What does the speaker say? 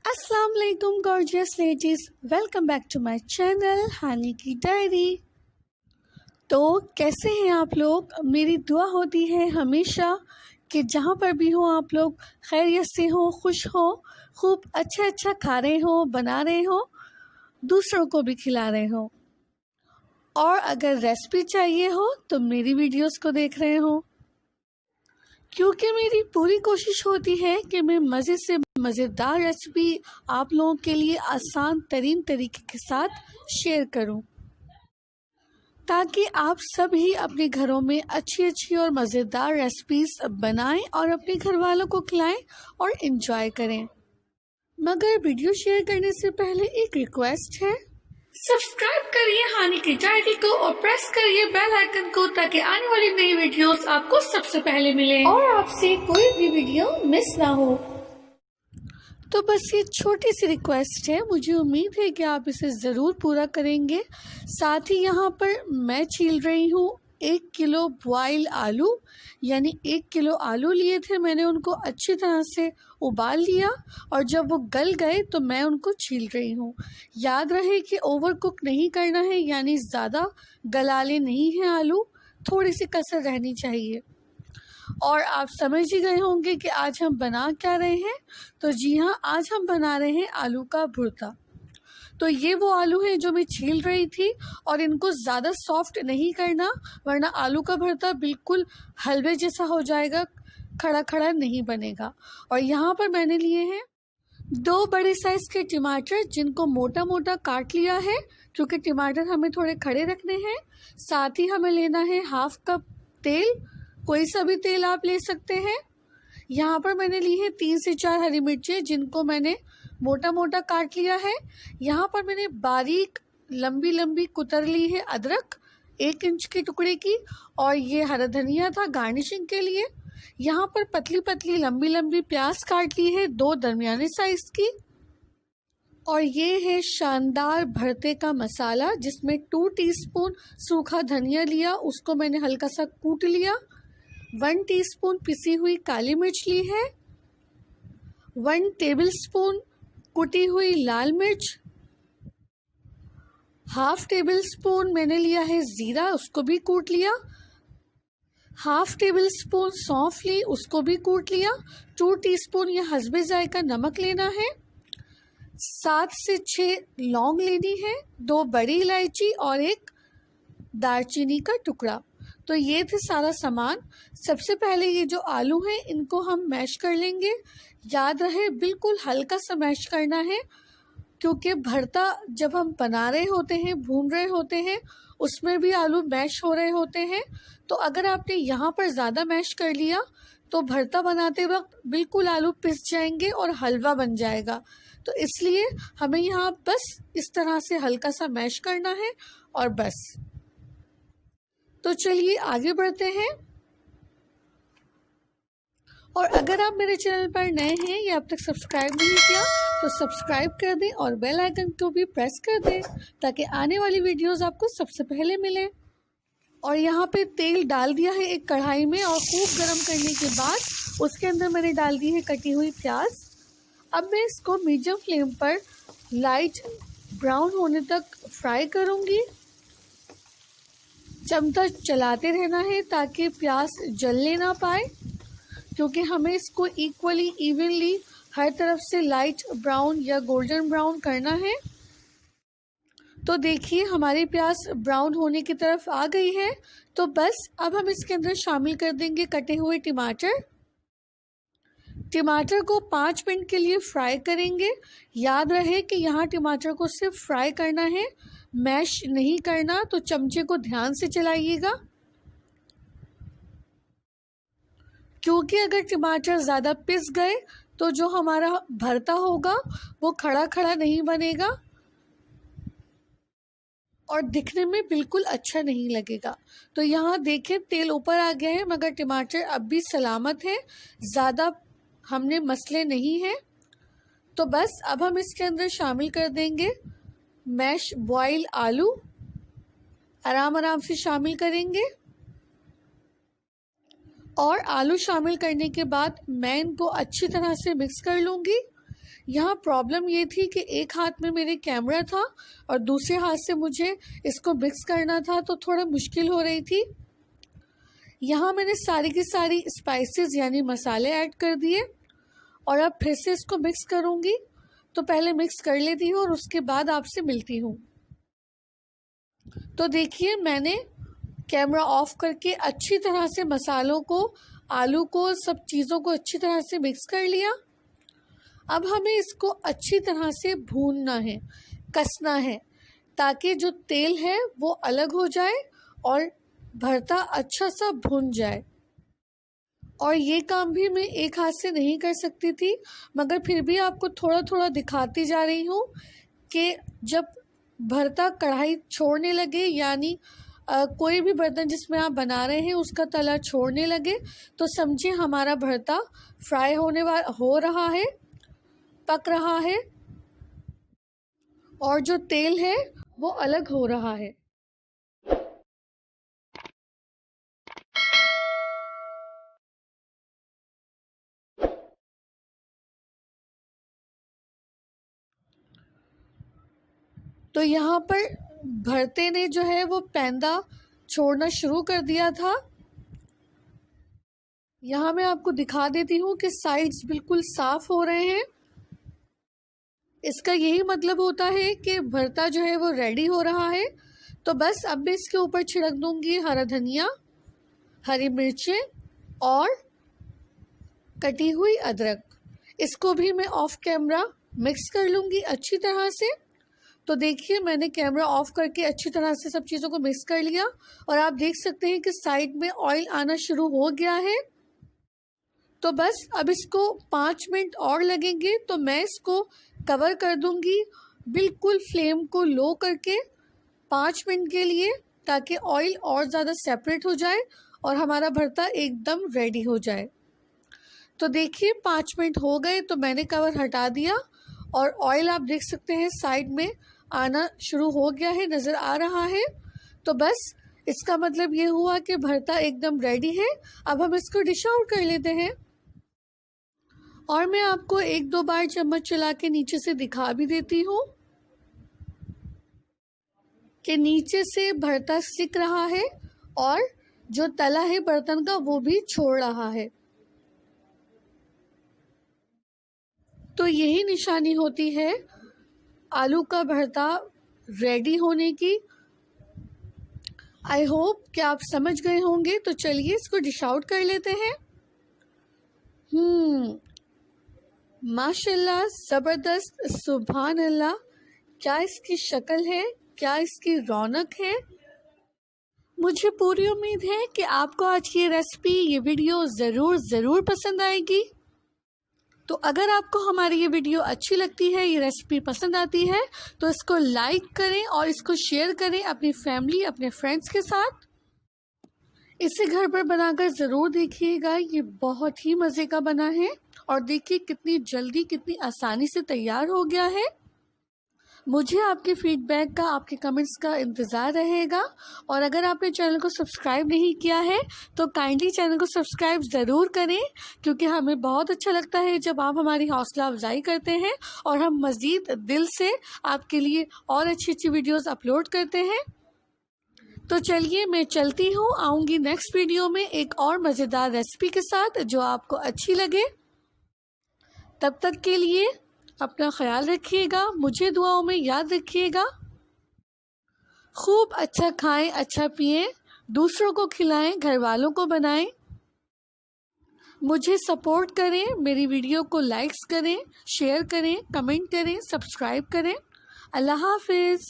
अस्सलाम वालेकुम gorgeous ladies, welcome back to my channel Hani की डायरी। तो कैसे हैं आप लोग? मेरी दुआ होती है हमेशा कि जहाँ पर भी हो आप लोग खैरियत से हो, खुश हो, खूब अच्छा खा रहे हो, बना रहे हो, दूसरों को भी खिला रहे हो। और अगर रेसिपी चाहिए हो तो मेरी वीडियोस को देख रहे हो, क्योंकि मेरी पूरी कोशिश होती है कि मैं मज़े से मज़ेदार रेसिपी आप लोगों के लिए आसान तरीन तरीके के साथ शेयर करूं, ताकि आप सभी अपने घरों में अच्छी और मज़ेदार रेसिपीज बनाएं और अपने घर वालों को खिलाएं और इन्जॉय करें। मगर वीडियो शेयर करने से पहले एक रिक्वेस्ट है, सब्सक्राइब करिए हानी की डायरी को और प्रेस करिए बेल आइकन को, ताकि आने वाली नई वीडियोस आपको सबसे पहले मिले और आपसे कोई भी वीडियो मिस ना हो। तो बस ये छोटी सी रिक्वेस्ट है, मुझे उम्मीद है कि आप इसे ज़रूर पूरा करेंगे। साथ ही यहाँ पर मैं छील रही हूँ 1 किलो बॉयल आलू, यानी 1 किलो आलू लिए थे मैंने, उनको अच्छी तरह से उबाल लिया और जब वो गल गए तो मैं उनको छील रही हूँ। याद रहे कि ओवर कुक नहीं करना है, यानी ज़्यादा गलाले नहीं हैं आलू, थोड़ी सी कसर रहनी चाहिए। और आप समझ ही गए होंगे कि आज हम बना क्या रहे हैं। तो जी हाँ, आज हम बना रहे हैं आलू का भुर्ता। तो ये वो आलू है जो मैं छील रही थी, और इनको ज़्यादा सॉफ्ट नहीं करना, वरना आलू का भरता बिल्कुल हलवे जैसा हो जाएगा, खड़ा खड़ा नहीं बनेगा। और यहाँ पर मैंने लिए हैं 2 बड़े साइज़ के टमाटर, जिनको मोटा मोटा काट लिया है, क्योंकि टमाटर हमें थोड़े खड़े रखने हैं। साथ ही हमें लेना है 1/2 कप तेल, कोई सा भी तेल आप ले सकते हैं। यहाँ पर मैंने ली है 3 से 4 हरी मिर्चें, जिनको मैंने मोटा मोटा काट लिया है। यहाँ पर मैंने बारीक लंबी लंबी कुतर ली है अदरक, 1 इंच के टुकड़े की, और ये हरा धनिया था गार्निशिंग के लिए। यहाँ पर पतली पतली लंबी लंबी प्याज काट ली है, 2 दरमियाने साइज की। और ये है शानदार भरते का मसाला, जिसमें 2 टीस्पून सूखा धनिया लिया, उसको मैंने हल्का सा कूट लिया। 1 टीस्पून पिसी हुई काली मिर्च ली है, 1 टेबलस्पून कुटी हुई लाल मिर्च, 1/2 टेबलस्पून मैंने लिया है ज़ीरा, उसको भी कूट लिया, 1/2 टेबलस्पून सौंफ ली, उसको भी कूट लिया। 2 टीस्पून ये हस्बे जायका नमक लेना है, 7 से 6 लौंग लेनी है, 2 बड़ी इलायची और 1 दालचीनी का टुकड़ा। तो ये थे सारा सामान। सबसे पहले ये जो आलू हैं इनको हम मैश कर लेंगे। याद रहे बिल्कुल हल्का सा मैश करना है, क्योंकि भरता जब हम बना रहे होते हैं, भून रहे होते हैं, उसमें भी आलू मैश हो रहे होते हैं। तो अगर आपने यहाँ पर ज़्यादा मैश कर लिया तो भरता बनाते वक्त बिल्कुल आलू पिस जाएंगे और हलवा बन जाएगा। तो इसलिए हमें यहाँ बस इस तरह से हल्का सा मैश करना है और बस। तो चलिए आगे बढ़ते हैं। और अगर आप मेरे चैनल पर नए हैं या अब तक सब्सक्राइब नहीं किया तो सब्सक्राइब कर दें और बेल आइकन को भी प्रेस कर दें, ताकि आने वाली वीडियोस आपको सबसे पहले मिले। और यहाँ पे तेल डाल दिया है एक कढ़ाई में, और खूब गर्म करने के बाद उसके अंदर मैंने डाल दी है कटी हुई प्याज। अब मैं इसको मीडियम फ्लेम पर लाइट ब्राउन होने तक फ्राई करूँगी। चमचा चलाते रहना है ताकि प्याज जलने ना पाए, क्योंकि हमें इसको इक्वली इवनली हर तरफ से लाइट ब्राउन या गोल्डन ब्राउन करना है। तो देखिए हमारी प्याज ब्राउन होने की तरफ आ गई है। तो बस अब हम इसके अंदर शामिल कर देंगे कटे हुए टमाटर। टमाटर को 5 मिनट के लिए फ्राई करेंगे। याद रहे कि यहाँ टमाटर को सिर्फ फ्राई करना है, मैश नहीं करना, तो चमचे को ध्यान से चलाइएगा, क्योंकि अगर टमाटर ज़्यादा पिस गए तो जो हमारा भरता होगा वो खड़ा खड़ा नहीं बनेगा और दिखने में बिल्कुल अच्छा नहीं लगेगा। तो यहाँ देखें तेल ऊपर आ गया है, मगर टमाटर अब भी सलामत है, ज़्यादा हमने मसले नहीं हैं। तो बस अब हम इसके अंदर शामिल कर देंगे मैश बॉयल आलू, आराम से शामिल करेंगे। और आलू शामिल करने के बाद मैं इनको अच्छी तरह से मिक्स कर लूँगी। यहाँ प्रॉब्लम ये थी कि एक हाथ में मेरे कैमरा था और दूसरे हाथ से मुझे इसको मिक्स करना था, तो थोड़ा मुश्किल हो रही थी। यहाँ मैंने सारी की सारी स्पाइसेस यानी मसाले ऐड कर दिए और अब फिर से इसको मिक्स करूँगी। तो पहले मिक्स कर लेती हूँ और उसके बाद आपसे मिलती हूँ। तो देखिए, मैंने कैमरा ऑफ करके अच्छी तरह से मसालों को, आलू को, सब चीज़ों को अच्छी तरह से मिक्स कर लिया। अब हमें इसको अच्छी तरह से भूनना है, कसना है, ताकि जो तेल है वो अलग हो जाए और भरता अच्छा सा भुन जाए। और ये काम भी मैं एक हाथ से नहीं कर सकती थी, मगर फिर भी आपको थोड़ा थोड़ा दिखाती जा रही हूँ कि जब भरता कढ़ाई छोड़ने लगे, यानी कोई भी बर्तन जिसमें आप बना रहे हैं उसका तला छोड़ने लगे, तो समझिए हमारा भरता फ्राई हो रहा है, पक रहा है और जो तेल है वो अलग हो रहा है। तो यहाँ पर भरते ने जो है वो पैंदा छोड़ना शुरू कर दिया था। यहाँ मैं आपको दिखा देती हूँ कि साइड्स बिल्कुल साफ हो रहे हैं। इसका यही मतलब होता है कि भरता जो है वो रेडी हो रहा है। तो बस अब मैं इसके ऊपर छिड़क दूंगी हरा धनिया, हरी मिर्चें और कटी हुई अदरक। इसको भी मैं ऑफ कैमरा मिक्स कर लूँगी अच्छी तरह से। तो देखिए, मैंने कैमरा ऑफ करके अच्छी तरह से सब चीज़ों को मिक्स कर लिया और आप देख सकते हैं कि साइड में ऑयल आना शुरू हो गया है। तो बस अब इसको 5 मिनट और लगेंगे, तो मैं इसको कवर कर दूंगी बिल्कुल फ्लेम को लो करके 5 मिनट के लिए, ताकि ऑयल और ज़्यादा सेपरेट हो जाए और हमारा भरता एकदम रेडी हो जाए। तो देखिए 5 मिनट हो गए, तो मैंने कवर हटा दिया और ऑयल आप देख सकते हैं साइड में आना शुरू हो गया है, नज़र आ रहा है। तो बस इसका मतलब ये हुआ कि भरता एकदम रेडी है। अब हम इसको डिश आउट कर लेते हैं और मैं आपको 1-2 बार चम्मच चला के नीचे से दिखा भी देती हूँ कि नीचे से भरता सिक रहा है और जो तला है बर्तन का वो भी छोड़ रहा है। तो यही निशानी होती है आलू का भरता रेडी होने की। आई होप कि आप समझ गए होंगे। तो चलिए इसको डिश आउट कर लेते हैं। माशाल्लाह, ज़बरदस्त, सुभान अल्लाह, क्या इसकी शक्ल है, क्या इसकी रौनक है। मुझे पूरी उम्मीद है कि आपको आज की रेसिपी, ये वीडियो ज़रूर पसंद आएगी। तो अगर आपको हमारी ये वीडियो अच्छी लगती है, ये रेसिपी पसंद आती है, तो इसको लाइक करें और इसको शेयर करें अपनी फैमिली, अपने फ्रेंड्स के साथ। इसे घर पर बनाकर ज़रूर देखिएगा, ये बहुत ही मज़े का बना है। और देखिए कितनी जल्दी, कितनी आसानी से तैयार हो गया है। मुझे आपके फीडबैक का, आपके कमेंट्स का इंतज़ार रहेगा। और अगर आपने चैनल को सब्सक्राइब नहीं किया है तो काइंडली चैनल को सब्सक्राइब ज़रूर करें, क्योंकि हमें बहुत अच्छा लगता है जब आप हमारी हौसला अफजाई करते हैं और हम मज़ीद दिल से आपके लिए और अच्छी वीडियोज़ अपलोड करते हैं। तो चलिए मैं चलती हूँ, आऊँगी नेक्स्ट वीडियो में एक और मज़ेदार रेसिपी के साथ जो आपको अच्छी लगे। तब तक के लिए अपना ख्याल रखिएगा, मुझे दुआओं में याद रखिएगा। खूब अच्छा खाएं, अच्छा पिएं, दूसरों को खिलाएं, घर वालों को बनाएं। मुझे सपोर्ट करें, मेरी वीडियो को लाइक्स करें, शेयर करें, कमेंट करें, सब्सक्राइब करें। अल्लाह हाफिज़।